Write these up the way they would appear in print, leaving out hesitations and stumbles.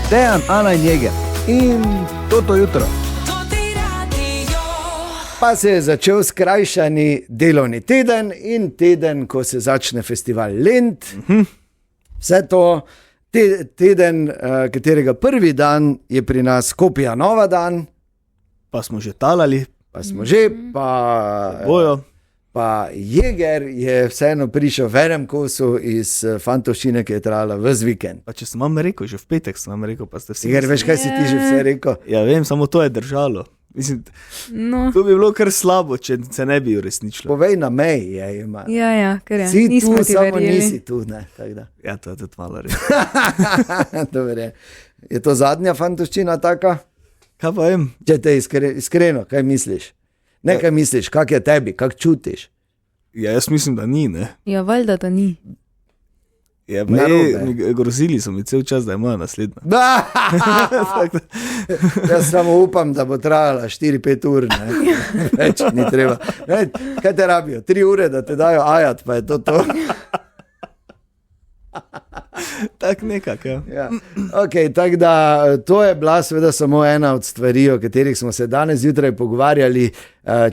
Dejan, Ana in Jeger. In to jutro. Pa se je začel skrajšani delovni teden in teden, ko se začne festival Lent. Vse to, teden, katerega prvi dan je pri nas Kopija Nova dan. Pa smo že talali. Pa Jeger je vseeno prišel v enem kosu iz fantovščine, ki je trajala ves vikend. Pa če sem vam rekel, že v petek sem vam rekel, pa ste vsi... Jeger, veš, kaj si ti že vse rekel? Ja, vem, samo to je držalo. Mislim, to bi bilo kar slabo, če se ne bi uresničilo. Povej na meji, ima. Ja, ker je. Si tu, samo nisi tu, ne? Ja, to je tudi malo res. Dobre. Je to zadnja fantovščina taka? Kaj pa vem? Če te iskreno, kaj misliš? Ne, kaj misliš, kak je tebi, kak čutiš? Ja, jaz mislim, da ni, ne. Ja, valjda, da ni. Ja, grozili so mi cel čas, da je moja naslednja. Jaz samo upam, da bo trajala 4-5 ur, ne. Več ni treba. Kaj te rabijo? 3 ure, da te dajo ajat, pa je to. Tak nekak, ja. Ok, tako da to je bila seveda samo ena od stvari, o katerih smo se danes zjutraj pogovarjali.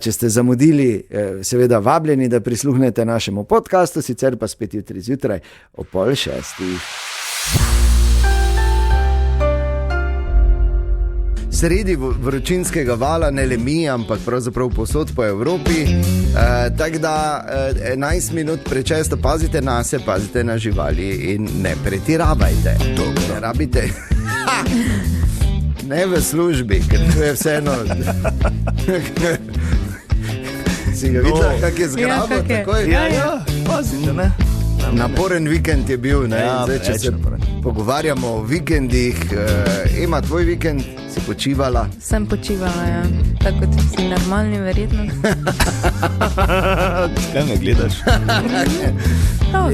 Če ste zamudili, seveda vabljeni, da prisluhnete našemu podcastu, sicer pa spet jutri zjutraj o 5:30. Sredi vročinskega vala, ne le mi, ampak pravzaprav povsod po Evropi. Tako da 11 minut prečesto pazite na se, pazite na živali in ne pretiravajte. Ne rabite. Ne v službi, ker to je vseeno. Si ga videl, kak je zgrabo? Ja, pazite, ne. Naporen vikend je bil, ne? Zdaj, če se pogovarjamo o vikendih, ima tvoj vikend, si počivala? Sem počivala, ja. Tako kot si normalni, verjetno. Kaj me gledaš?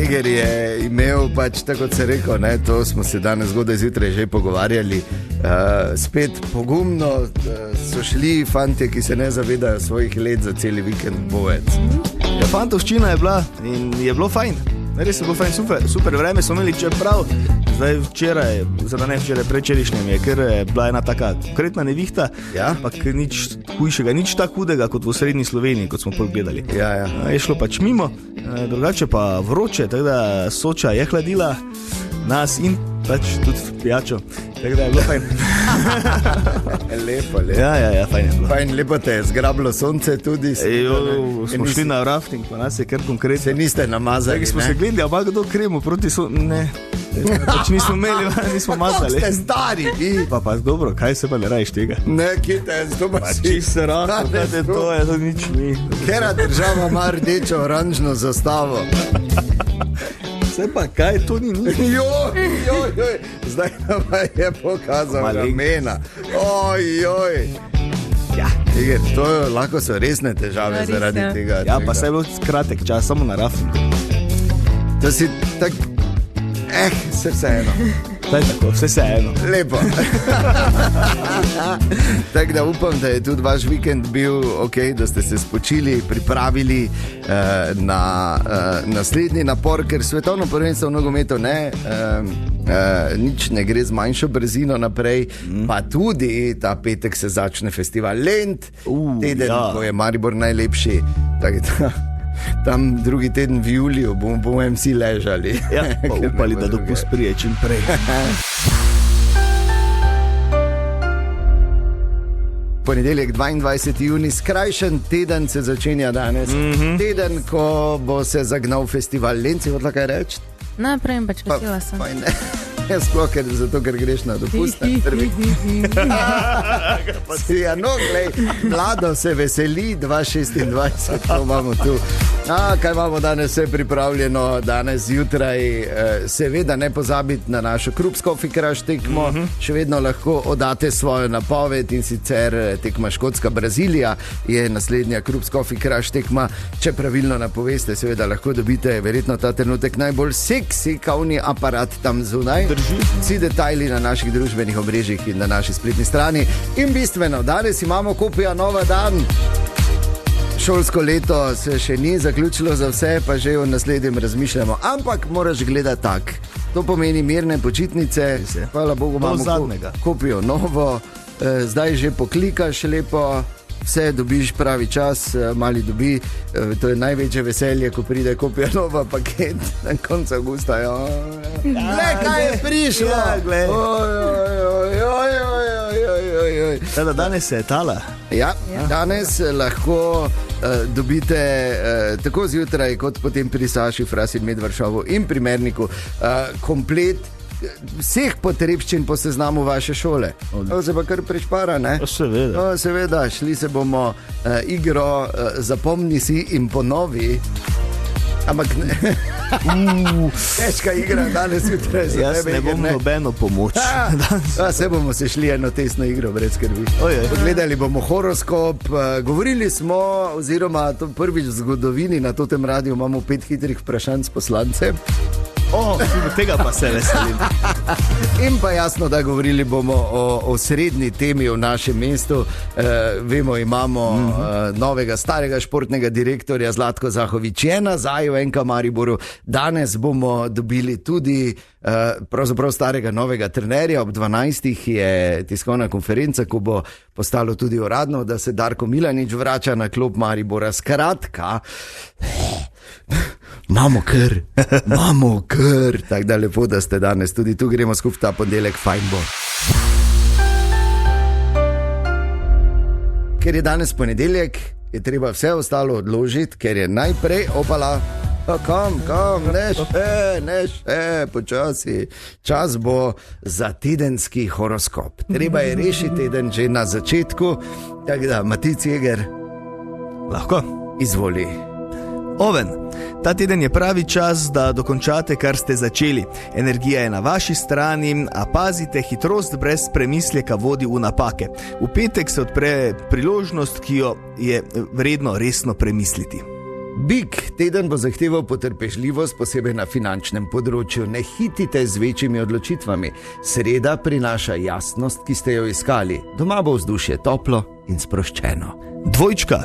Jeger je imel, pač tako kot se rekel, ne? To smo se danes zgodaj zjutraj že pogovarjali. Spet pogumno so šli fantje, ki se ne zavedajo svojih let za celi vikend bovec. Ja, fantovščina je bila in je bilo fajn. Res je bilo fajn, super vreme smo imeli, čeprav zdaj včeraj, prečerišnjem je, ker je bila ena taka konkretna nevihta, ampak nič hujšega, nič tako hudega kot v srednji Sloveniji, kot smo gledali. Ja. Je šlo pač mimo, drugače pa vroče, tako da Soča je hladila nas in pač tudi pijačo, tako da je bilo fajn. Lepo. Ja, fajn je bilo. Fajn, lepo te je zgrabilo sonce tudi. Smo šli na rafting, pa nas je kar konkretno. Se niste namazali, ne? Smo se gledali, ampak kdo kremo proti ne. Pač nismo imeli, nismo mazali. Kako ste stari, vi? Pa dobro, kaj se pa ne rajiš tega? Ne, kite, to pa si. Čist se rahlo, to je, to nič ni. Kera država ima rdečo, oranžno zastavo? Vse pa kaj, to ni nič. Joj, zdaj nam je pokazal ramena. Ojoj. Ja, to lahko so resne težave zaradi tega. Ja, pa se je bilo kratek čas, samo na raftingu. To si tak... vseeno. Vseeno. Lepo. Tako da upam, da je tudi vaš vikend bil ok, da ste se spočili, pripravili na naslednji napor, ker svetovno prvenstvo v nogometu nič ne gre z manjšo brzino naprej, pa tudi ta petek se začne festival Lent, teden, ko je Maribor najlepši, tako da tam drugi teden v juliju bomo vsi ležali. Ja, pa upali, da dopust prije čim prej. Ponedeljek 22. junij, skrajšen teden se začenja danes. Teden, ko bo se zagnal festival Lent, si hodila kaj reči? Najprej pač vesela sem. Sploh zato, ker greš na dopust. Ja, no, glej, mlado se veseli, 2026, to imamo tu. Kaj imamo danes vse pripravljeno, danes zjutraj, seveda ne pozabiti na našo Krups Coffee Crush tekmo, še vedno lahko oddate svojo napoved in sicer tekma Škotska-Brazilija je naslednja Krups Coffee Crush tekma, če pravilno napoveste, seveda lahko dobite verjetno ta trenutek najbolj seksi kavni aparat tam zunaj. Vsi detajli na naših družbenih omrežjih in na naši spletni strani. In bistveno, danes imamo Kopija Nova dan. Šolsko leto se še ni zaključilo za vse, pa že v naslednjem razmišljamo. Ampak moraš gledati tak. To pomeni mirne počitnice. Hvala Bogu, imamo kupijo novo. Zdaj že poklikaš lepo, vse dobiš pravi čas, mali dobi. To je največje veselje, ko pride kupija nova paket na koncu avgusta. Kaj je prišlo? Danes se je tala. Ja, danes lahko dobite tako zjutraj, kot potem pri Saši, Frasi in Medvršovu in primerniku komplet vseh potrebščin po seznamu vaše šole. To se pa kar prešpara, ne? Seveda. Seveda, šli se bomo igro Zapomni si in ponovi. Ampak ne. Težka igra danes jutraj za jaz tebe. Jaz ne bom nobeno pomoč. Se bomo se šli eno testno igro, brez skrbi. Gledali bomo horoskop, govorili smo, oziroma to prvič v zgodovini na tem radiju imamo 5 hitrih vprašanj s poslancem. Tega pa se veselim. In pa jasno, da govorili bomo o srednji temi v našem mestu. Vemo, imamo novega starega športnega direktorja Zlatko Zahovič nazaj v NK Mariboru. Danes bomo dobili tudi pravzaprav starega novega trenerja. Ob 12. je tiskovna konferenca, ko bo postalo tudi uradno, da se Darko Milanič vrača na klop Maribora. Skratka, imamo kar, tako da lepo, da ste danes tudi tu, gremo skupaj ta ponedeljek, fajn bo. Ker je danes ponedeljek, je treba vse ostalo odložiti, ker je najprej opala. Kam, ne še, počasi. Čas bo za tedenski horoskop. Treba je rešiti teden že na začetku, tako da Matic Jeger, lahko izvoli. Oven, ta teden je pravi čas, da dokončate, kar ste začeli. Energija je na vaši strani, a pazite, hitrost brez premisleka vodi v napake. V petek se odpre priložnost, ki jo je vredno resno premisliti. Bik, teden bo zahteval potrpežljivost, posebej na finančnem področju. Ne hitite z večjimi odločitvami. Sreda prinaša jasnost, ki ste jo iskali. Doma bo vzdušje toplo in sproščeno. Dvojčka,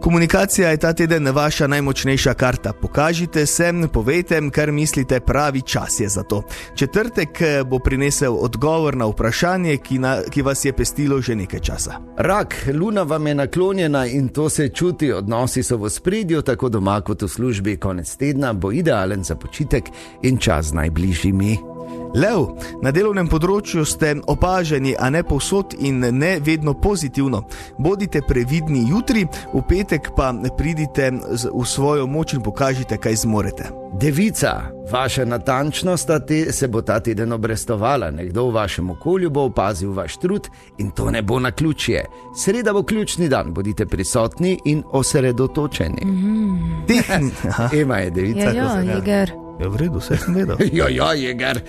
komunikacija je ta teden vaša najmočnejša karta. Pokažite se, povejte, kar mislite, pravi čas je za to. Četrtek bo prinesel odgovor na vprašanje, ki vas je pestilo že nekaj časa. Rak, luna vam je naklonjena in to se čuti, odnosi so v spredju, tako doma kot v službi. Konec tedna bo idealen za počitek in čas z najbližjimi. Lev, na delovnem področju ste opaženi, a ne povsod in ne vedno pozitivno. Bodite previdni jutri, v petek pa pridite v svojo moč in pokažite, kaj zmorete. Devica, vaša natančnost se bo ta teden obrestovala. Nekdo v vašem okolju bo opazil vaš trud in to ne bo naključje. Sreda bo ključni dan, bodite prisotni in osredotočeni. Ema je devica. Jeger. Je v redu, vse sem vedel. Jeger.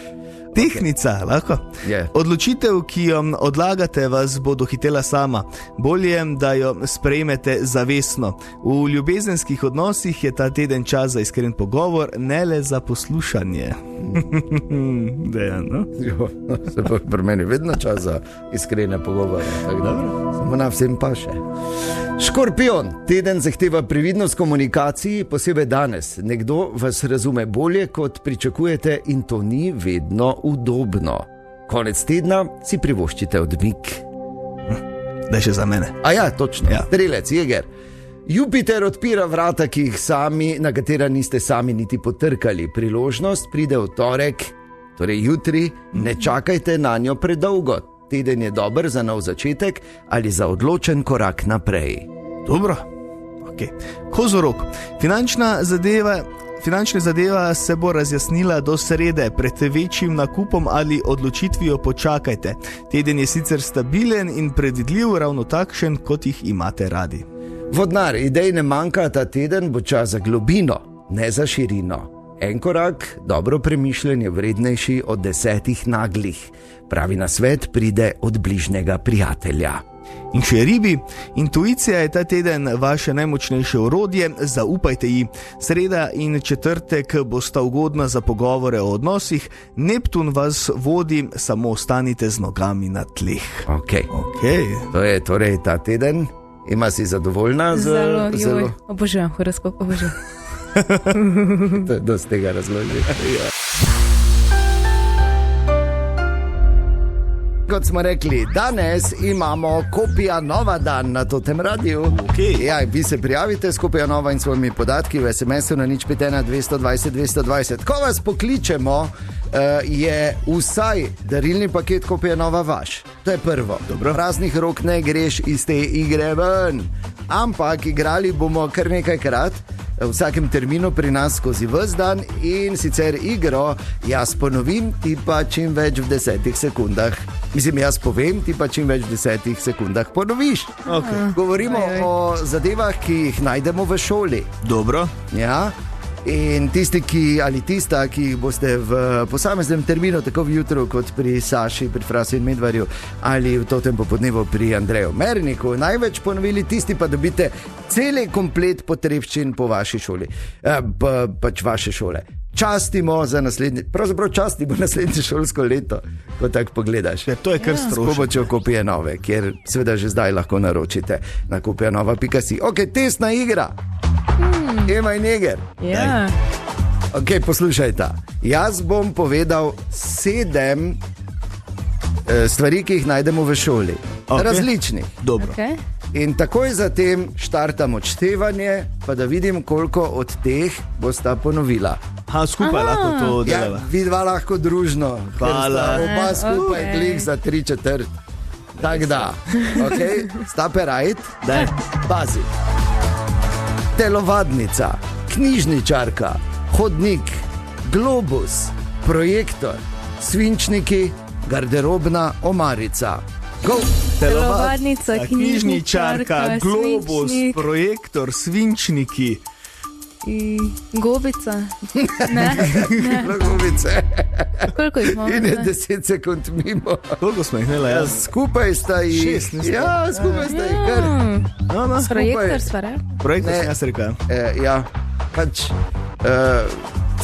Tehnica, lahko. Odločitev, ki jo odlagate, vas bo dohitela sama. Bolje, da jo sprejmete zavestno. V ljubezenskih odnosih je ta teden čas za iskren pogovor, ne le za poslušanje. Dejan, no? Se pa pri meni vedno čas za iskrene pogovore. Samo na vsem pa še. Škorpion, teden zahteva previdnost komunikaciji, posebej danes. Nekdo vas razume bolje, kot pričakujete in to ni vedno udobno. Konec tedna si privoščite odmik. Da še za mene. Točno. Strelec, Jeger. Jupiter odpira vrata, na katera niste sami niti potrkali. Priložnost pride v torek, torej jutri, ne čakajte na njo predolgo. Teden je dober za nov začetek ali za odločen korak naprej. Dobro. Kozorog, finančna zadeva se bo razjasnila do srede. Pred večjim nakupom ali odločitvijo počakajte. Teden je sicer stabilen in predvidljiv, ravno takšen, kot jih imate radi. Vodnar, idej ne manjka, ta teden bo čas za globino, ne za širino. En korak, dobro premišljen, je vrednejši od 10 naglih. Pravi nasvet pride od bližnjega prijatelja. In še ribi, intuicija je ta teden vaše najmočnejše orodje, zaupajte ji. Sreda in četrtek bosta ugodna za pogovore o odnosih, Neptun vas vodi, samo ostanite z nogami na tleh. To je torej ta teden. Ima si zadovoljna? Zelo. Obožujem horoskop, obožujem. To je dosti tega razloži. kot smo rekli, danes imamo Kopija Nova dan na Totem radiju. Okay. Ja, vi se prijavite s Kopija Nova in svojimi podatki v SMS-u na 051 220 220. Ko vas pokličemo, je vsaj darilni paket Kopija Nova vaš. To je prvo. Dobro. Praznih rok ne greš iz te igre ven. Ampak igrali bomo kar nekajkrat, v vsakem terminu pri nas skozi ves dan in sicer igro jaz ponovim, ti pa čim več v 10 sekundah. Mislim, jaz povem, ti pa čim več v 10 sekundah ponoviš. Okay. Govorimo o zadevah, ki jih najdemo v šoli. Dobro. Ja? In tisti, ali tista, ki boste v posameznem terminu, tako v jutru kot pri Saši, pri Frasi in Medvarju, ali v totem popodnevu pri Andreju Merniku, največ ponovili, tisti pa dobite celi komplet potrebščin po vaši šoli, pač vaše šole. Častimo za naslednje, pravzaprav častimo naslednje šolsko leto, ko tako pogledaš. Ja, to je kar strošek. S pomočjo Kopije Nove, kjer seveda že zdaj lahko naročite na kopijanova.si. Ok, testna igra. Ema in Neger. Ja. Ok, poslušajte. Jaz bom povedal 7 stvari, ki jih najdemo v šoli. Okay. Različnih. Dobro. Okay. In takoj zatem štartamo odštevanje, pa da vidim, koliko od teh bosta ponovila. Skupaj lahko to Ja, delava. vidva lahko družno. Hvala. Oba skupaj Ok. klik za 3/4. Tako da, ok, stape right, Daj. pazi. Telovadnica, knjižničarka, hodnik, globus, projektor, svinčniki, garderobna omarica. Go! Telovadnica, Knjižničarka, globus, svinčnik projektor, svinčniki. in gobica. Ne, Globice. koliko jih imamo? In je 10 sekund mimo. Koliko smo jih imeli? Ja, skupaj sta jih. 6, mislim. Ja, skupaj sta jih kar. No, no. Projektor svare. Projektor Ne. sem jaz rekel. Ja, pač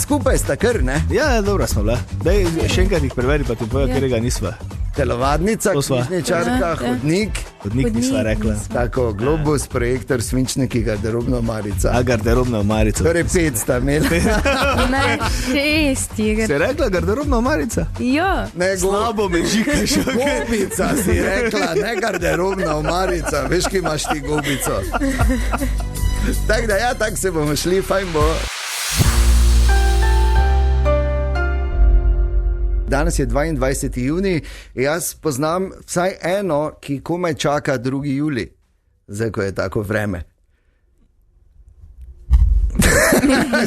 skupaj sta kar, ne? Ja, dobro smo bile. Daj, še enkrat jih preveri, pa ti povem, Ja. katerega nisva. Telovadnica, To sva. knjižničarka, Ja. hodnik, Hodnik nisva rekla. tako globus, projektor, svinčniki, garderobna omarica. A garderobna omarica. Torej 5 sta imeli. Ne, 6 iger. Si rekla garderobna omarica? Ja, Ne, Slabo me žikaš. gobica si rekla, ne garderobna omarica. Veš, ki imaš ti gobico. Tako da ja, tako se bomo šli, fajn bo. Danes je 22. junij, jaz poznam vsaj eno, ki komaj čaka 2. julij, zdaj ko je tako vreme.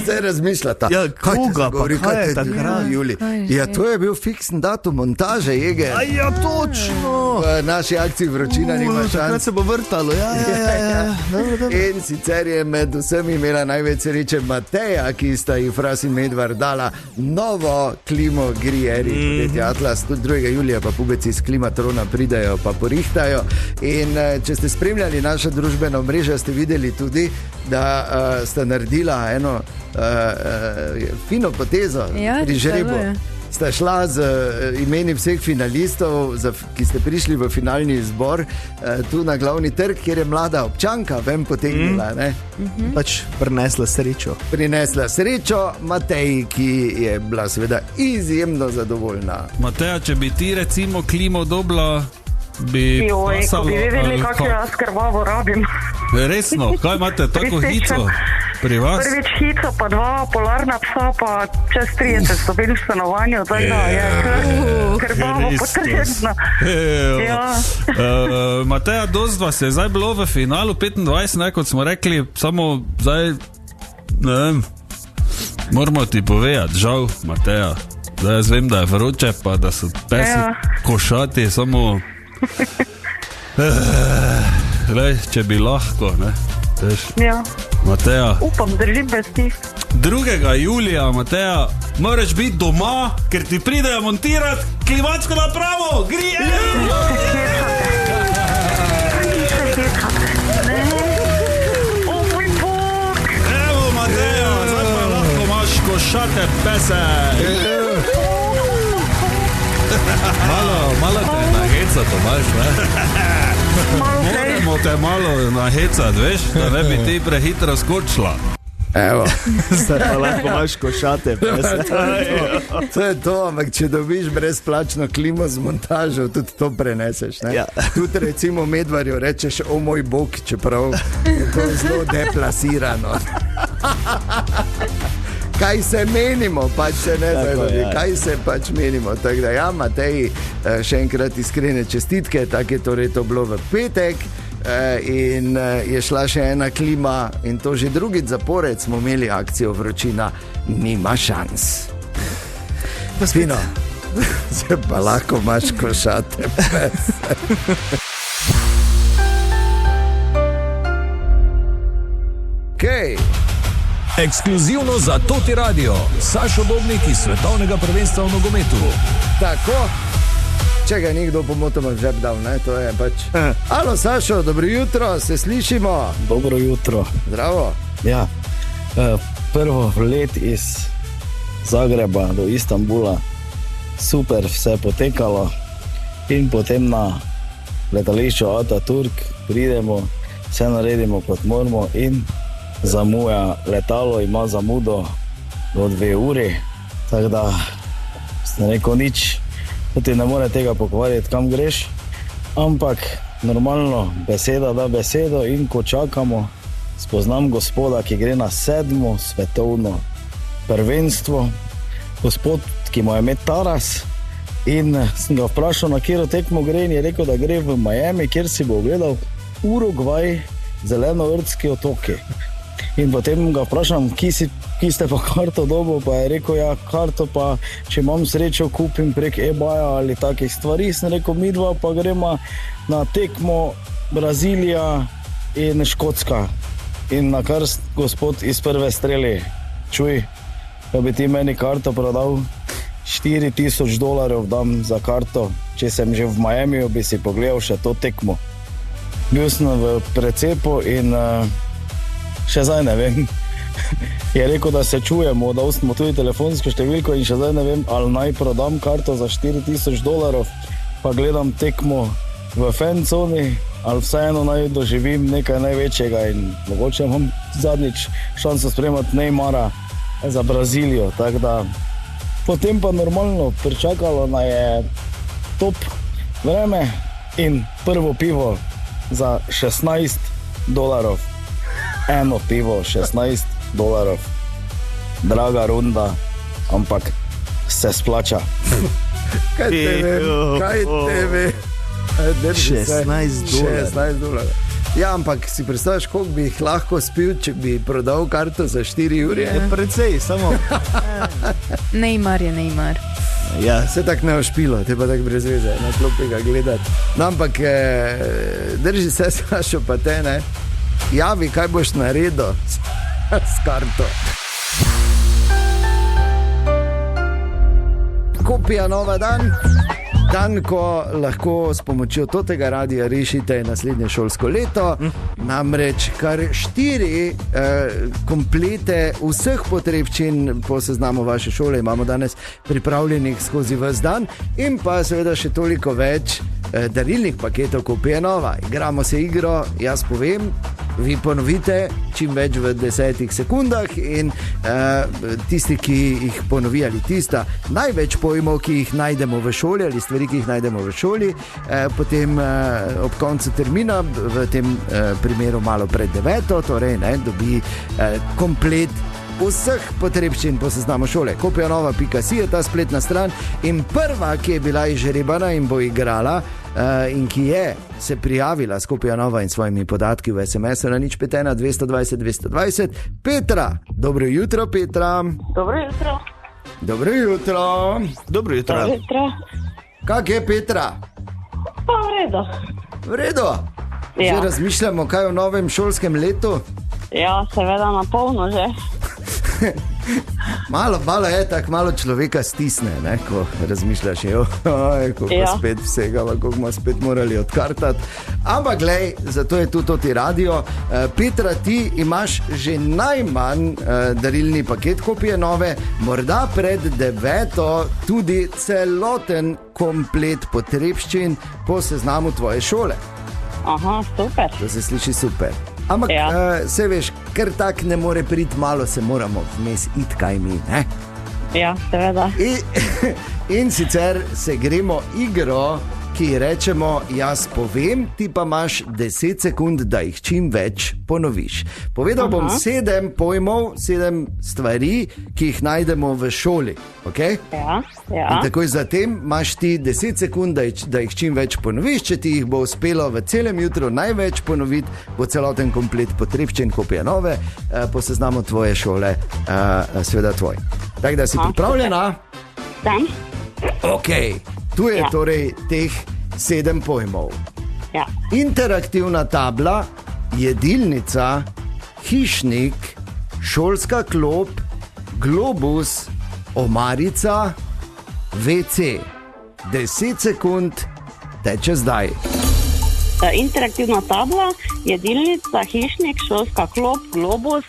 Zdaj razmišljata. Ja, kaj ti koga pa, zagovori, kaj je te takrat? 2. julij? Kaj že? Ja, to je bil fiksen datum montaže, Jeger. Ja, točno. V naši akciji vročina nima Takrat šans. se bo vrtalo. Ja. Dobro, dobro. In sicer je med vsemi imela največ sreče Mateja, ki sta ji Fras in Medvar dala novo klimo Grieri, podjetje Atlas. Tudi 2. julija pa pubeci iz Klimatrona pridajo pa porihtajo. In če ste spremljali naša družbena omrežja, ste videli tudi, da sta naredila eno fino potezo Ja, pri žrebu. tako je. Sta šla z imeni vseh finalistov, ki ste prišli v finalni izbor, tu na glavni trg, kjer je mlada občanka ven potegnila, ne? Pač prinesla srečo. Prinesla srečo Mateji, ki je bila seveda izjemno zadovoljna. Mateja, če bi ti recimo klimo dobila, bi Joj, ko pasalo, bi vedeli, ali kako jaz krvavo rabim. Resno, kaj imate tako hico pri vas? Prvič hico, pa 2 polarna psa, pa čez 30 so bili v stanovanju, tako da je krvavo potrebno. Ja. Mateja, dost vas je zdaj bilo v finalu 25, ne, kot smo rekli, samo zdaj, ne vem, moramo ti povedati, žal, Mateja, zdaj jaz vem, da je vroče, pa da so pesi Ja. košati, samo lej, če bi lahko, ne, veš, Ja, Mateja. upam, držim vesti. 2. julija, Mateja, moraš biti doma, ker ti pridejo montirati klimatsko napravo. O moj bog! Evo, Mateja, zdaj pa lahko imaš košate pese. Malo te naheca, Tomaž, ne? Malo prej. Moramo te malo nahecati, veš, da ne bi ti prehitro skočila. Evo. Zdaj pa lahko imaš košate. To je to, ampak če dobiš brezplačno klimo z montažo, tudi to preneseš. Ne? Ja. Tudi recimo Medvarju rečeš, o moj bog, čeprav je to zelo deplasirano. Kaj se menimo, pač se ne zavedajo, kaj se pač menimo. Tako da ja, Mateji, še enkrat iskrene čestitke, tako je torej to bilo v petek. In je šla še ena klima in to že drugič zapored smo imeli akcijo Vročina nima šans. Fino, se pa lahko imaš košate. Okay. Ekskluzivno za Toti Radio, Sašo Dobnik iz svetovnega prvenstva v nogometu. Tako. Če ga je nekdo pomotoma v žep dal, ne, to je pač. Alo, Sašo, dobro jutro, se slišimo. Dobro jutro. Zdravo. Ja, prvo let iz Zagreba do Istanbula, super vse potekalo in potem na letališču Ataturk pridemo, vse naredimo kot moramo in zamuja letalo, ima zamudo do 2 uri, tako da sem rekel nič. Ti ne more tega pokvariti, kam greš, ampak normalno beseda da besedo in ko čakamo, spoznam gospoda, ki gre na 7. svetovno prvenstvo, gospod, ki mu je ime Taras, in sem ga vprašal, na katero tekmo gre in je rekel, da gre v Miami, kjer si bo ogledal Urugvaj, Zelenovrtski otoki. In potem ga vprašam, ki ste pa karto dobo, pa je rekel, ja, karto pa, če imam srečo, kupim prek eBaya ali takih stvari. Sem rekel, mi dva pa gremo na tekmo Brazilija in Škotska. In na kar gospod iz prve streli, čuj, da bi ti meni karto prodal, $4,000 dam za karto, če sem že v Miamiju, bi si pogledal še to tekmo. Bil sem v precepu in še zdaj ne vem. Je rekel, da se čujemo, dal smo tudi telefonsko številko in še zdaj ne vem, ali naj prodam karto za $4,000, pa gledam tekmo v fanconi, ali vseeno naj doživim nekaj največjega in mogoče imam zadnjič šanso spremati Neymara za Brazilijo. Tako da potem pa normalno pričakalo na je top vreme in prvo pivo za $16. Eno pivo, $16. Draga runda, ampak se splača. Kaj te ve? $16. Ja, ampak si predstavljaš, koliko bi jih lahko spil, če bi prodal karto za 4 uri? Precej, samo. Neymar je Neymar. Ja, se tako ne ošpilo, te pa tako brez veze, na klopi ga gledati. No, ampak drži se, Sašo, pa te, ne? Javi, kaj boš naredil s karto. Kopija Nova dan. Dan, ko lahko s pomočjo tega radia rešite naslednje šolsko leto. Namreč kar 4 komplete vseh potrebščin po seznamu vaše šole imamo danes pripravljenih skozi ves dan in pa seveda še toliko več darilnih paketov Kopija Nova. Igramo se igro, jaz povem, vi ponovite čim več v 10 sekundah in tisti, ki jih ponovi ali tista, največ pojmov, ki jih najdemo v šoli ali stvari, ki jih najdemo v šoli, potem ob koncu termina, v tem primeru malo pred 9, torej ne, dobi komplet vseh potrebščin po seznamu šole. Kopijanova.si je ta spletna stran in prva, ki je bila izžrebana in bo igrala in ki je se prijavila s Kopija Nova in svojimi podatki v SMS-u na 051 220 220. Petra, dobro jutro, Petra. Dobro jutro. Dobro jutro. Dobro jutro. Dobro jutro. Kak je, Petra? Pa v redu. V redu? Ja. Že razmišljamo, kaj v novem šolskem letu? Ja, seveda na polno že. Malo je tako, malo človeka stisne, ne, ko razmišljaš, kako spet vsega, kako bomo spet morali odkartati. Ampak glej, zato je tudi Toti radio. Petra, ti imaš že najmanj darilni paket Kopije Nove, morda pred 9 tudi celoten komplet potrebščin po seznamu tvoje šole. Aha, super. To se sliši super. Ampak se veš, ker tak ne more priti, malo se moramo vmes iti, kaj mi, ne? Ja, seveda. In sicer se gremo igro, ki rečemo, jaz povem, ti pa imaš 10 sekund, da jih čim več ponoviš. Povedal bom 7 pojmov, 7 stvari, ki jih najdemo v šoli. Okay? Ja. In takoj zatem imaš ti 10 sekund, da jih čim več ponoviš. Če ti jih bo uspelo v celem jutru največ ponoviti, bo celoten komplet potrebščen, kopija nove, po seznamu tvoje šole, seveda tvoj. Tako da si pripravljena? Sem. Ok, tu je torej teh 7 pojmov. Ja. Interaktivna tabla, jedilnica, hišnik, šolska klop, globus, omarica, WC. 10 sekund teče zdaj. Interaktivna tabla, jedilnica, hišnik, šolska klop, globus,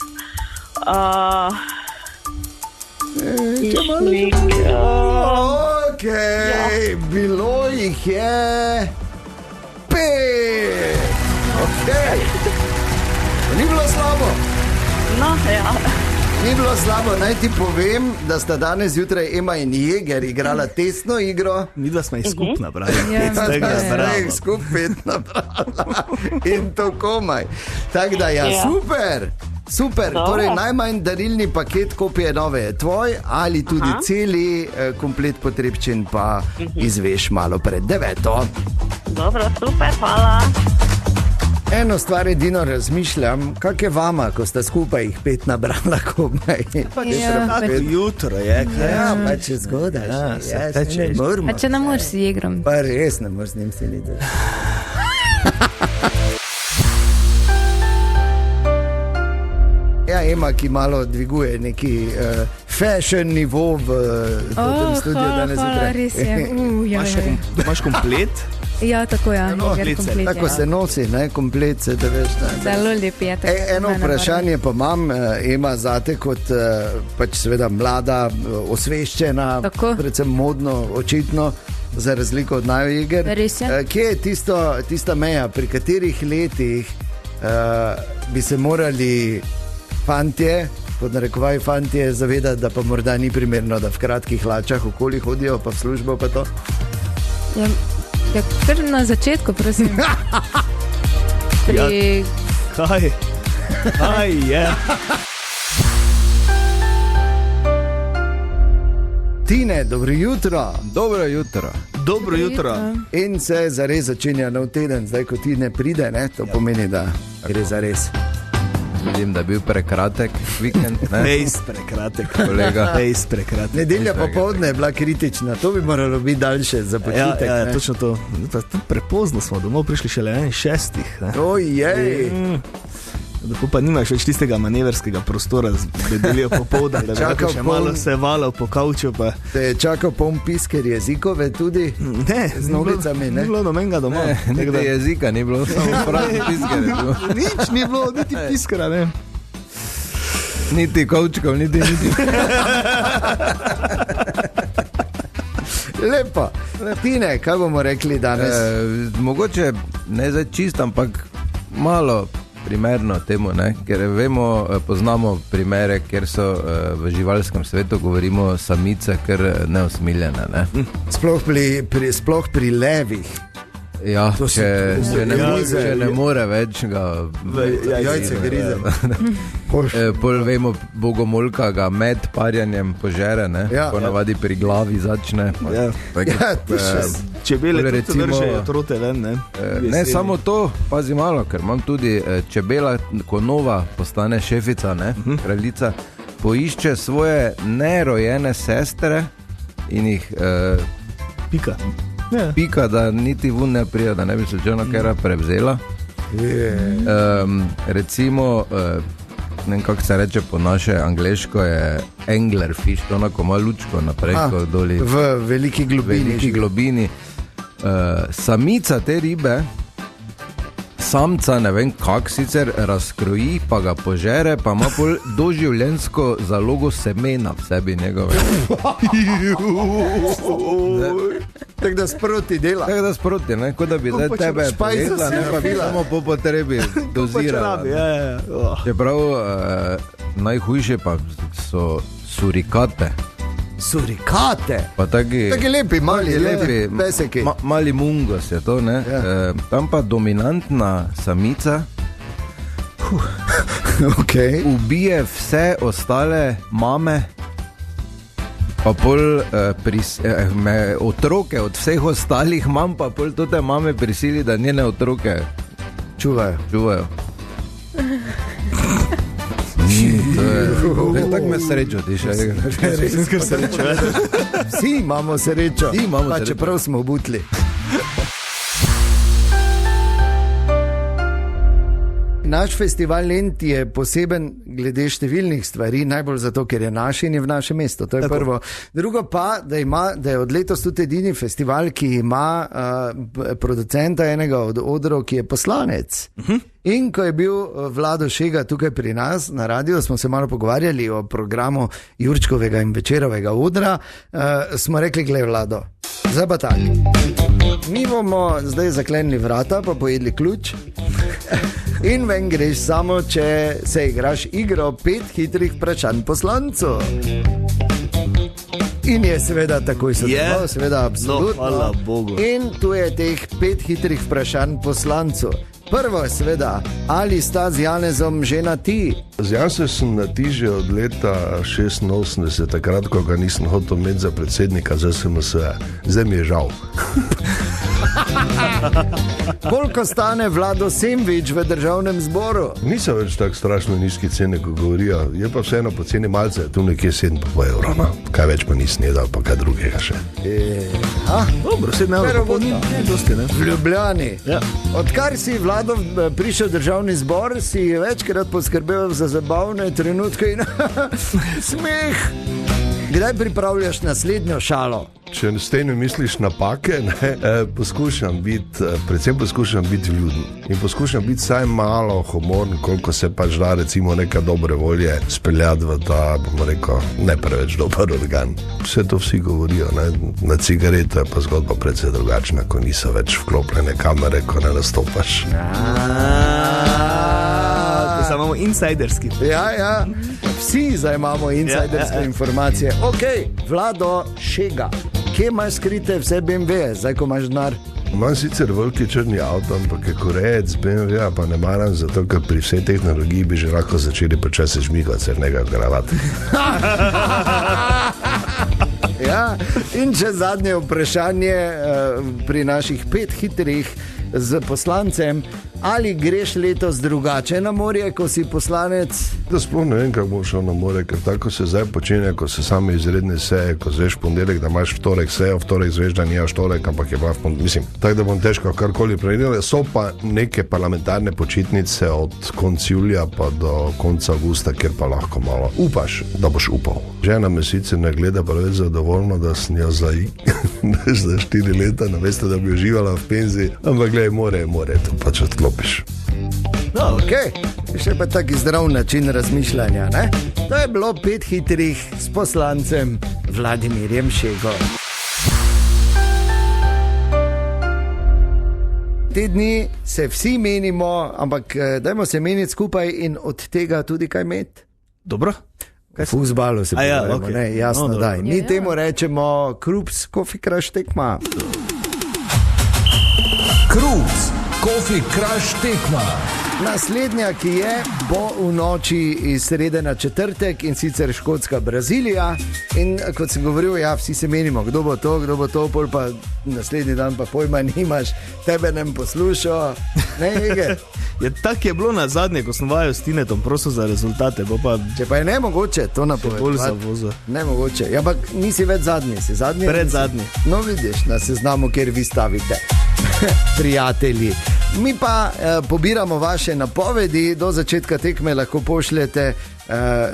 hišnik. Ok, bilo jih je 5. Ok, ni bilo slabo. No, ja. Ni bilo slabo, naj ti povem, da sta danes zjutraj Ema in Jeger igrala tesno igro. Mi da smo jih skupaj nabrali. Skupaj nabrala. In to komaj. Tako da super. Super, torej najmanj darilni paket kopije nove je tvoj, ali tudi celi komplet potrebčen pa izveš malo pred 9. Dobro, super, hvala. Eno stvar edino razmišljam, kak je vama, ko sta skupaj jih 5 nabrala komaj. Jutro je, ja, pa če zgodaš. A če ne moreš si igram. Pa res ne moreš s njim seliti. Ja, Ema, ki malo dviguje neki fashion nivo v tem studiu danes zjutraj. Res je. Imaš komplet? Ja, tako ja. Tako se nosi, ne, komplet se te veš. Zelo lep je. Eno vprašanje pa imam, Ema, zate kot pač seveda mlada, osveščena, predvsem modno, očitno, za razliko od Najo Jeger. Kje je tista meja, pri katerih letih bi se morali fantje, pod narekovaj fantje, zavedati, da pa morda ni primerno, da v kratkih hlačah okoli hodijo, pa v službo pa to? Ja, kar na začetku, prosim. Kaj je? Tine, dobro jutro. Dobro jutro. Dobro jutro. In se zares začenja nov teden, zdaj ko Tine pride, ne? To pomeni, da gre za res. Vidim, da je bil prekratek vikend. Res prekratek, kolega. Res prekratek. Nedelja popoldne je bila kritična, to bi moralo biti daljše za počitek. Ja, točno to. Prepozno smo domov prišli šele 6. Ojej. Pa nimaš več tistega manevrskega prostora z nedeljo popoldan, da bi še malo se valal po kavču. Te je čakal poln pisker jezikove tudi? Ne, z nogicami, ne? Ni bilo nobenega doma. Nekaj jezika ni bilo, samo pravi pisker je bilo. Nič ni bilo, niti piskera, ne. Niti kavčkov, niti. Lepo. Tine, kaj bomo rekli danes? Mogoče ne zdaj čist, ampak malo primerno temu, ne? Ker vemo, poznamo primere, kjer so v živalskem svetu, govorimo samice, ker neusmiljene. Ne? Sploh pri levih. Ja, če ne more več ga jajce grize. Pol vemo, bogomolka ga med parjanjem požere, ne? Ponavadi pri glavi začne. Čebele tudi vržejo trote ven, ne? Ne samo to, pazi malo, ker imam tudi čebela, ko nova postane šefica, ne? Kraljica, poišče svoje nerojene sestre in jih pika, da niti vun ne prija, da ne bi slučajno kera prevzela. Recimo, ne vem, kako se reče po naše angleško, je anglerfish, to onako ima lučko naprej, ko doli. V veliki globini. Samica te ribe samca, ne vem kak sicer, razkroji, pa ga požere, pa ima pol doživljenjsko zalogo semena v sebi njegove. Tako da sproti dela. Tako da sproti, ne, kot da bi zdaj tebe pojedla, ne pa bi samo po potrebi dozirala. Čeprav najhujše pa so surikate. Surikate? Pa taki lepi, mali peseki. Mali mungos je to, ne. Tam pa dominantna samica ubije vse ostale mame, pa pol otroke od vseh ostalih mam, pa pol tote mame prisili, da njene otroke čuvajo. Tako me srečo ti še. Vsi imamo srečo, pa čeprav smo obutli. Naš festival Lent je poseben glede številnih stvari, najbolj zato, ker je naš in je v našem mestu. To je tako. Prvo. Drugo pa, da je od letos tudi edini festival, ki ima producenta enega od odrov, ki je poslanec. In ko je bil Vlado Šega tukaj pri nas na radiju, smo se malo pogovarjali o programu Jurčkovega in Večerovega odra, smo rekli, glej Vlado, zdaj pa tak. Mi bomo zdaj zaklenili vrata, pa pojedli ključ. In ven greš samo, če se igraš igro 5 hitrih vprašanj poslancu. In je seveda takoj sodeloval, seveda absolutno. Hvala Bogu. In tu je teh 5 hitrih vprašanj poslancu. Prvo je seveda, ali sta z Janezom že na ti? Z Janezom sem na ti že od leta 86, takrat, ko ga nisem hotel imeti za predsednika ZSMS-a. Zdaj mi je žal. Koliko stane Vlado sendvič v državnem zboru? Nisem več tako strašno nizki cene, ko govorijo. Je pa vseeno po ceni malce, tu nekje 7,5 evra. No. Kaj več pa nisem jedal, pa kaj drugega še. Dobro, 7 evrov pa ni dosti, ne? V Ljubljani. Ja. Odkar si Vlado prišel v državni zbor, si večkrat poskrbel za zabavne trenutke in smeh. Kdaj pripravljaš naslednjo šalo? Če s tem misliš napake, predvsem poskušam biti vljuden in poskušam biti vsaj malo humorn, koliko se pač da, recimo neka dobre volje speljati v ta, bomo rekel, ne preveč dober organ. Vse to vsi govorijo, ne? Na cigareto je pa zgodba precej drugačna, ko niso več vklopljene kamere, ko ne nastopaš. To samo imamo insiderski. Ja, vsi zdaj imamo insiderske informacije. Ok, Vlado Šega. Kje imaš skrite vse BMW, zdaj ko imaš denar? Imam sicer veliki črni avto, ampak je korejec BMW, pa ne maram, zato ker pri vsej tehnologiji bi že lahko začeli počasi žmigati, se nekaj gravati. Ja, in če zadnje vprašanje pri naših 5 hitrih z poslancem, ali greš letos drugače na morje, ko si poslanec? Da sploh ne vem, kako bom šel na morje, ker tako se zdaj počne, ko se same izredne seje, ko zveš ponedeljek, da imaš vtorek sejo, vtorek zveš, da nimaš vtorek, ampak je pa mislim, tako da bom težko karkoli prenil. So pa neke parlamentarne počitnice od konca julija pa do konca avgusta, kjer pa lahko malo upaš, da boš upal. Žena me sicer ne gleda preveč zadovoljno, da sem jo za 4 leta, namesto da bi uživala v penziji, ampak glej, more, to pač odklopiš. No, ok, še pa taki zdrav način razmišljanja, ne? To je bilo 5 hitrih s poslancem Vladimirjem Šego. Te dni se vsi menimo, ampak dajmo se meniti skupaj in od tega tudi kaj imeti. Dobro. V fuzbalu se pogovarjamo, okay. Ne, jasno, no, daj. Mi temu rečemo Krups Coffee Crush tekma. Krups Coffee Crush tekma. Naslednja, ki je, bo v noči iz srede na četrtek, in sicer Škotska Brazilija. In kot sem govoril, ja, vsi se menimo, kdo bo to, pol pa naslednji dan pa pojma nimaš, tebe nem poslušal, ne, Ege. Tako je bilo na zadnje, ko sem vajal s Tinetom, prosil za rezultate. Če pa je nemogoče to napovedati, nemogoče. Ja, ampak nisi več zadnji, si zadnji? Predzadnji. No, vidiš, na seznamu, kjer vi stavite. Prijatelji. Mi pa pobiramo vaše napovedi, do začetka tekme lahko pošljete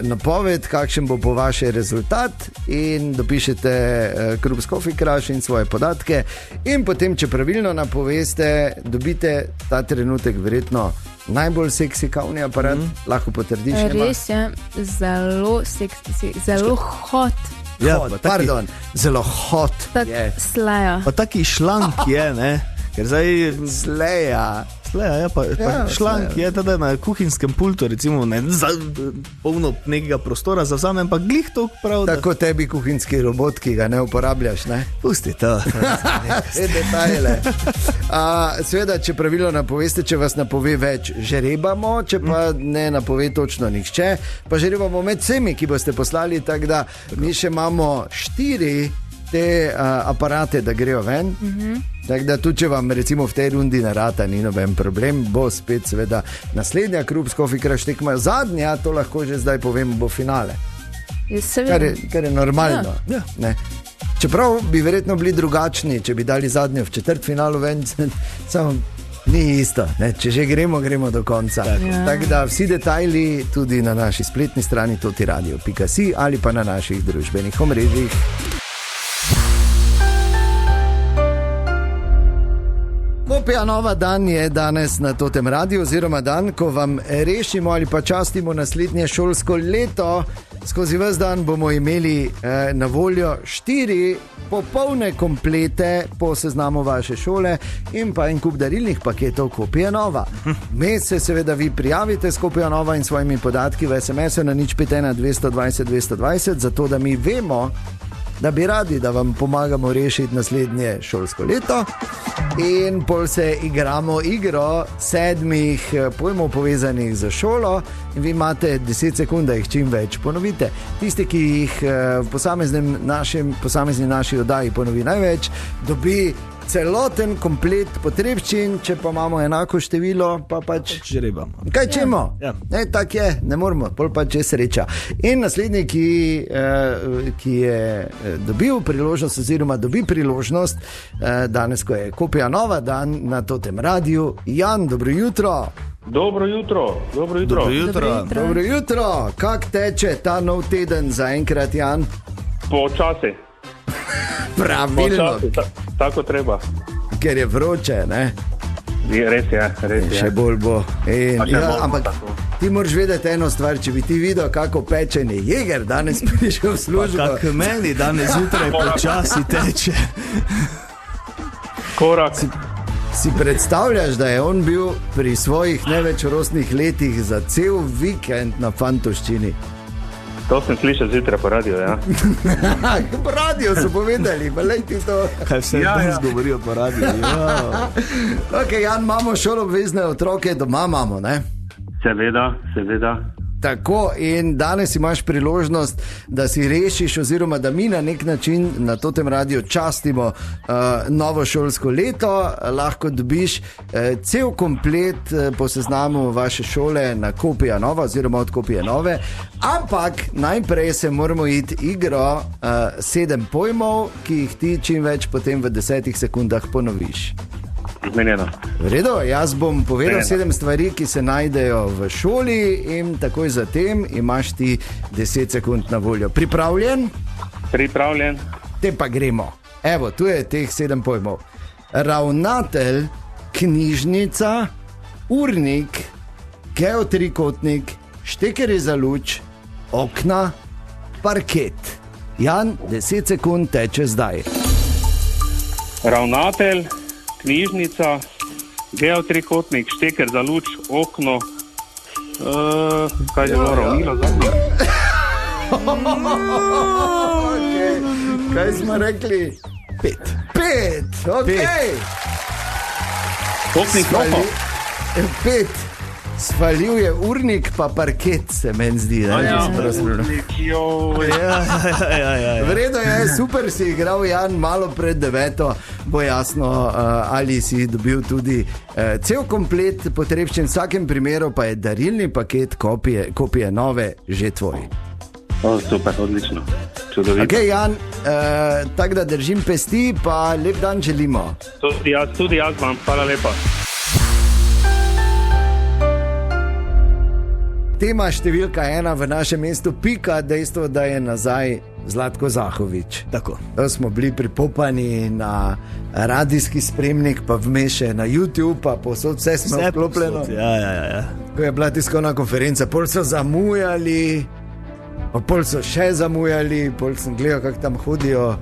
napoved, kakšen bo po vaše rezultat in dopišete Krups Coffee Crush in svoje podatke in potem, če pravilno napoveste, dobite ta trenutek verjetno najbolj seksi kavni aparat, lahko potrdiš. Res je, zelo seksi, zelo hot. Ja, zelo hot je. Slaja. Pa taki šlank je, ne? Ker zdaj Sleja, ja, pa šlank je tada na kuhinskem pultu, recimo, ne, polno nekega prostora zavzame, pa glih to prav. Tako tebi kuhinski robot, ki ga ne uporabljaš, ne? Pusti to. Te detajle. Seveda, če pravilno napoveste, če vas napove več, žrebamo, če pa ne napove točno nihče, pa žrebamo med vsemi, ki boste poslali, tako da mi še imamo 4 te aparate, da grejo ven. Tako da tudi, če vam recimo v tej rundi narata ni noben problem, bo spet seveda naslednja Krups Coffee Crush tekma, zadnja, to lahko že zdaj povem, bo finale. Kar je normalno. Ja. Ne. Čeprav bi verjetno bili drugačni, če bi dali zadnjo v četrtfinalu ven, samo ni isto, ne. Če že gremo do konca. Tako da vsi detajli tudi na naši spletni strani totiradio.si ali pa na naših družbenih omrežjih. Kopija Nova dan je danes na Totem Radiu, oziroma dan, ko vam rešimo ali pa častimo naslednje šolsko leto. Skozi ves dan bomo imeli na voljo 4 popolne komplete po seznamu vaše šole in pa en kup darilnih paketov Kopija Nova. Mes se seveda vi prijavite s Kopija Nova in svojimi podatki v SMS-u na 051 220 220, zato da mi vemo, da bi radi, da vam pomagamo rešiti naslednje šolsko leto. In pol se igramo igro 7 pojmov povezanih z šolo in vi imate 10 sekund, da jih čim več ponovite. Tisti, ki jih v posamezni naši oddaji ponovi največ, dobi celoten komplet potrebščin, če pa imamo enako število, pa pač žrebamo. Kaj čemo? Ja. Tak je, ne moramo, pol pač je sreča. In naslednji, ki je dobil priložnost, oziroma dobi priložnost, danes, ko je Kopija Nova dan na Totem Radiu, Jan, dobro jutro. Dobro jutro. Dobro jutro. Kak teče ta nov teden za enkrat, Jan? Počasi. Pravilno. Tako treba. Ker je vroče, ne? Res je. Še bolj bo. Ampak ti moraš vedeti eno stvar, če bi ti videl, kako pečen je Jeger danes prišel v službo. Pa kak meni danes zjutraj počasi teče. Korak. Si predstavljaš, da je on bil pri svojih največ rosnih letih za cel vikend na Fantoščini? To sem slišal zjutraj po radiju, ja. Po radiju so povedali, pa lej ti to. Kaj vse danes govorijo po radiju, ja. Ok, Jan, imamo šoloobvezne otroke, doma imamo, ne? Seveda. Tako, in danes imaš priložnost, da si rešiš, oziroma da mi na nek način na Totem Radiu častimo novo šolsko leto. Lahko dobiš cel komplet po seznamu vaše šole na Kopija Nova, oziroma od Kopije Nove. Ampak najprej se moramo iti igro 7 pojmov, ki jih ti čim več potem v 10 sekundah ponoviš. Zmenjeno. V redu, jaz bom povedal 7 stvari, ki se najdejo v šoli, in takoj zatem imaš ti 10 sekund na voljo. Pripravljen? Pripravljen. Te pa gremo. Evo, tu je teh 7 pojmov. Ravnatelj, knjižnica, urnik, geotrikotnik, štekerji za luč, okna, parket. Jan, 10 sekund teče zdaj. Ravnatelj, knjižnica, geotrikotnik, šteker za luč, okno, kaj je bilo ravnilo zadnje? Kaj smo rekli? 5, ok. Oknik klopo. 5. Svalil je urnik, pa parket, se meni zdi. V redu je, super si igral, Jan, malo pred 9. Bo jasno, ali si dobil tudi cel komplet potrebščin. V vsakem primeru pa je darilni paket Kopije Nove že tvoj. Super, odlično. Čudovito. Ok, Jan, tako da držim pesti, pa lep dan želimo. Tudi jaz vam, hvala lepa. tema številka 1 v našem mestu, pika dejstvo, da je nazaj Zlatko Zahovič. Tako. Da smo bili pripopani na radijski spremnik, pa vmes še na YouTube, pa posod vse smo vklopljeno. Ja. Ko je bila tiskovna konferenca, pol so zamujali, pa pol so še zamujali, pol sem gledal, kako tam hodijo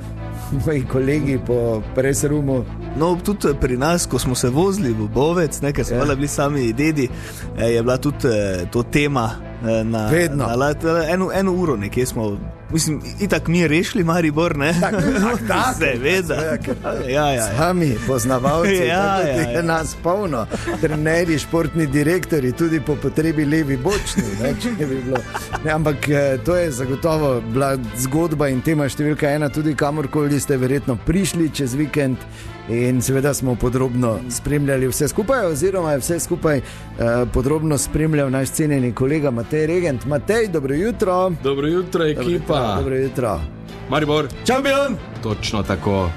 moji kolegi po press-roomu. No, tudi pri nas, ko smo se vozili v Bovec, ker smo bili sami dedi, je bila tudi to tema na eno uro nekje smo, mislim, itak mi rešili Maribor, ne? Tak, seveda. Sami poznavalci, je nas polno, trenerji, športni direktori, tudi po potrebi levi bočni, ne, če bi bilo. Ne, ampak to je zagotovo bila zgodba in tema številka 1, tudi kamorkoli ste verjetno prišli čez vikend. In seveda smo podrobno spremljali vse skupaj, oziroma je vse skupaj podrobno spremljal naš cenjeni kolega Matej Regent. Matej, dobro jutro. Dobro jutro, ekipa. Dobro jutro. Maribor. Šampion! Točno tako.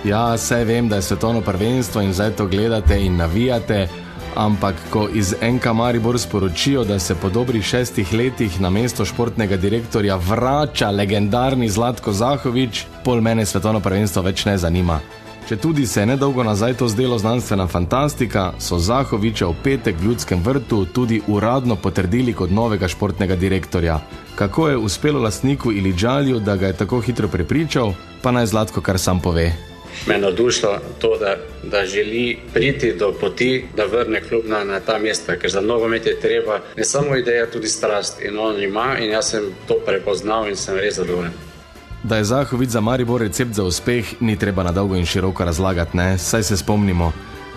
Ja, saj vem, da je svetovno prvenstvo in zdaj to gledate in navijate, ampak ko iz NK Maribor sporočijo, da se po dobrih 6 letih na mesto športnega direktorja vrača legendarni Zlatko Zahovič, pol mene svetovno prvenstvo več ne zanima. Če tudi se je nedolgo nazaj to zdelo znanstvena fantastika, so Zahoviča v petek v Ljudskem vrtu tudi uradno potrdili kot novega športnega direktorja. Kako je uspelo lastniku Ili Džalju, da ga je tako hitro prepričal, pa naj Zlatko kar sam pove. Me je navdušilo to, da želi priti do poti, da vrne klub na ta mesta, ker za nogomet je treba ne samo ideja, tudi strast in on ima in jaz sem to prepoznal in sem res zadovoljen. Da je Zahovič za Maribor recept za uspeh, ni treba na dolgo in široko razlagati, ne? Saj se spomnimo.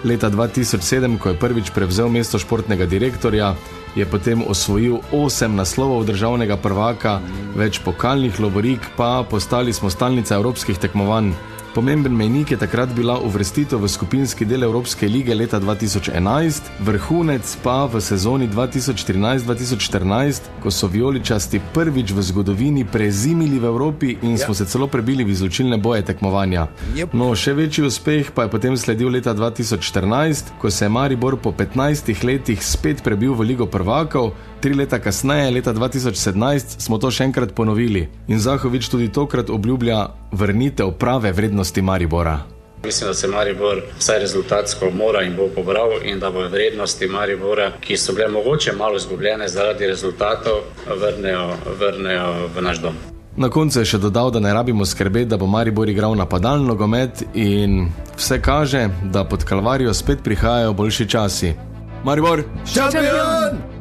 Leta 2007, ko je prvič prevzel mesto športnega direktorja, je potem osvojil 8 naslovov državnega prvaka, več pokalnih lovorik, pa postali smo stalnica evropskih tekmovanj. Pomemben mejnik je takrat bila uvrstitev v skupinski del Evropske lige leta 2011, vrhunec pa v sezoni 2013-2014, ko so vijoličasti prvič v zgodovini prezimili v Evropi in smo se celo prebili v izločilne boje tekmovanja. No, še večji uspeh pa je potem sledil leta 2014, ko se je Maribor po 15 letih spet prebil v Ligo prvakov, 3 leta kasneje, leta 2017, smo to še enkrat ponovili. In Zahovič tudi tokrat obljublja vrnitev prave vrednosti Maribora. Mislim, da se Maribor vsaj rezultatsko mora in bo pobral in da bo vrednosti Maribora, ki so bile mogoče malo izgubljene zaradi rezultatov, vrnejo v naš dom. Na koncu je še dodal, da ne rabimo skrbeti, da bo Maribor igral napadalni nogomet in vse kaže, da pod Kalvarijo spet prihajajo boljši časi. Maribor! Šampion!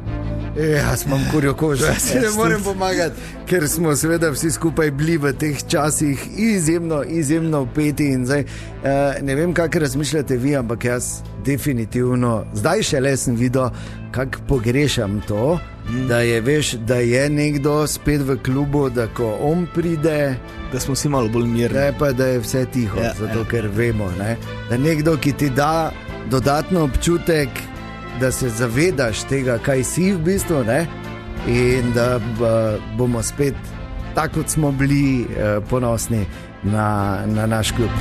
Jaz imam kurjo kožo, jaz si ne morem pomagati, ker smo seveda vsi skupaj bili v teh časih izjemno vpeti in zdaj ne vem, kako razmišljate vi, ampak jaz definitivno, zdaj šele sem videl, kako pogrešam to, da je, veš, da je nekdo spet v klubu, da ko on pride, da smo vsi malo bolj mirni. Da je vse tiho, zato ker vemo, ne? Da nekdo, ki ti da dodatno občutek, da se zavedaš tega, kaj si v bistvu, ne? In da bomo spet, tako kot smo bili, ponosni na naš klub.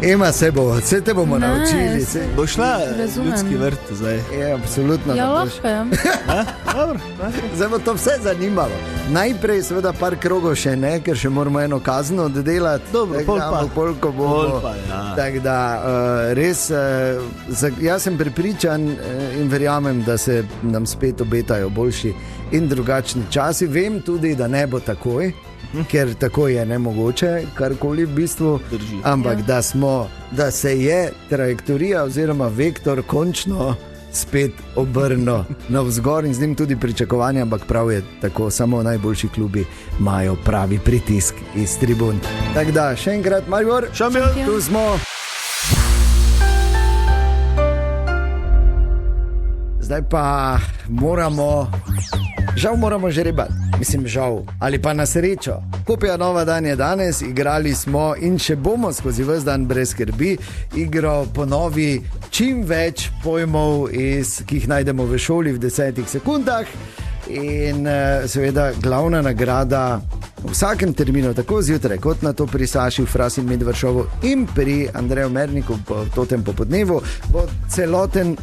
Ema se bo, vse te bomo naučili. Bo šla Ljudski vrt zdaj? Je, absolutno. Ja, lahko je. Zdaj bo to vse zanimalo. Najprej seveda par krogov še ne, ker še moramo eno kazno oddelati. Dobro, polko bomo. Tako da res, jaz sem prepričan in verjamem, da se nam spet obetajo boljši in drugačni časi. Vem tudi, da ne bo takoj, ker tako je nemogoče, karkoli v bistvu, ampak da se je trajektorija oziroma vektor končno spet obrnil navzgor in z njim tudi pričakovanja, ampak prav je tako, samo najboljši klubi imajo pravi pritisk iz tribun. Tako da, še enkrat, Maribor, šampion, tu smo. Zdaj pa moramo že rebati. Mislim, žal, ali pa na srečo. Kopija Nova dan je danes, igrali smo in še bomo skozi ves dan brez skrbi igro ponovi čim več pojmov, ki jih najdemo v šoli v 10 sekundah. In seveda glavna nagrada v vsakem terminu, tako zjutraj, kot na to pri Saši v Frasi Medvršovu in pri Andreju Merniku po totem popodnevu, bo celoten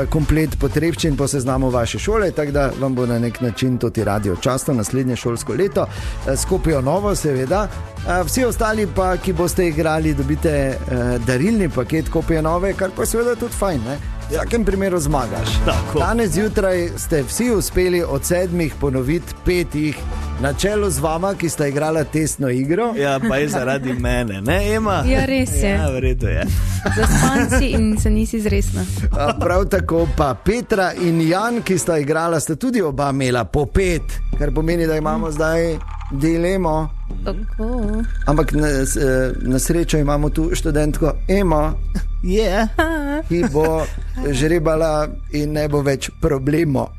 komplet potrebščin po seznamu vaše šole, tako da vam bo na nek način to ti radio často naslednje šolsko leto. Skopijo novo, seveda. Vsi ostali pa, ki boste igrali, dobite darilni paket Kopijo nove, kar pa seveda tudi fajn, ne? V vsakem primeru zmagaš. Tako. Danes zjutraj ste vsi uspeli od 7 ponoviti 5 na čelu z vama, ki sta igrala testno igro. Ja, pa je zaradi mene, ne, Ema? Ja, res je. Ja, v redu je. Zaspan si in se nisi zresna. Prav tako pa Petra in Jan, ki sta igrala, sta tudi oba imela po 5, kar pomeni, da imamo zdaj dilemo. Tako. Ampak na srečo imamo tu študentko Emo, ki bo žrebala in ne bo več problemo.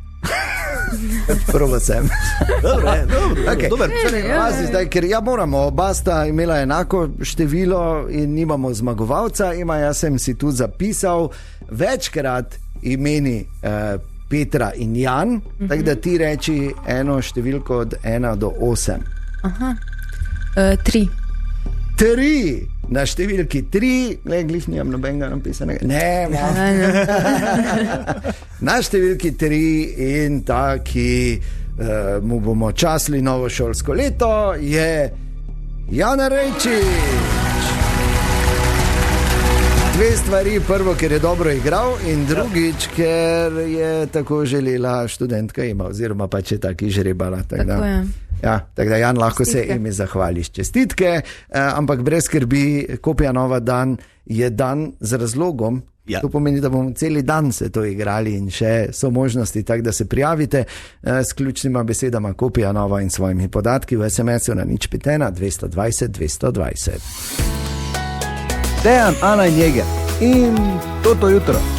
Prvo sem. Dobro, Okay. dober. Pazi zdaj, ker moramo, oba sta imela enako število in nimamo zmagovalca. Jaz sem si tu zapisal večkrat imeni Petra in Jan, tako da ti reči eno številko od 1 do 8. Aha. 3. 3. Na številki 3, glih nimam nobenega napisanega. Ne. Na številki 3 in ta, ki mu bomo častili novo šolsko leto, je Jana Rejčič. 2 stvari, prvo, ker je dobro igral, in drugič, ker je tako želela študentka Ema, oziroma pa če taki žrebala. Tako je. Ja, tako da Jan, lahko se Emi zahvališ. Čestitke, ampak brez skrbi, Kopija nova dan je dan z razlogom. Ja. To pomeni, da bomo celi dan se to igrali in še so možnosti, tako da se prijavite s ključnima besedama Kopija nova in svojimi podatki v SMS-u na 051 220 220. Dejan, Ana in Jeger in toto jutro.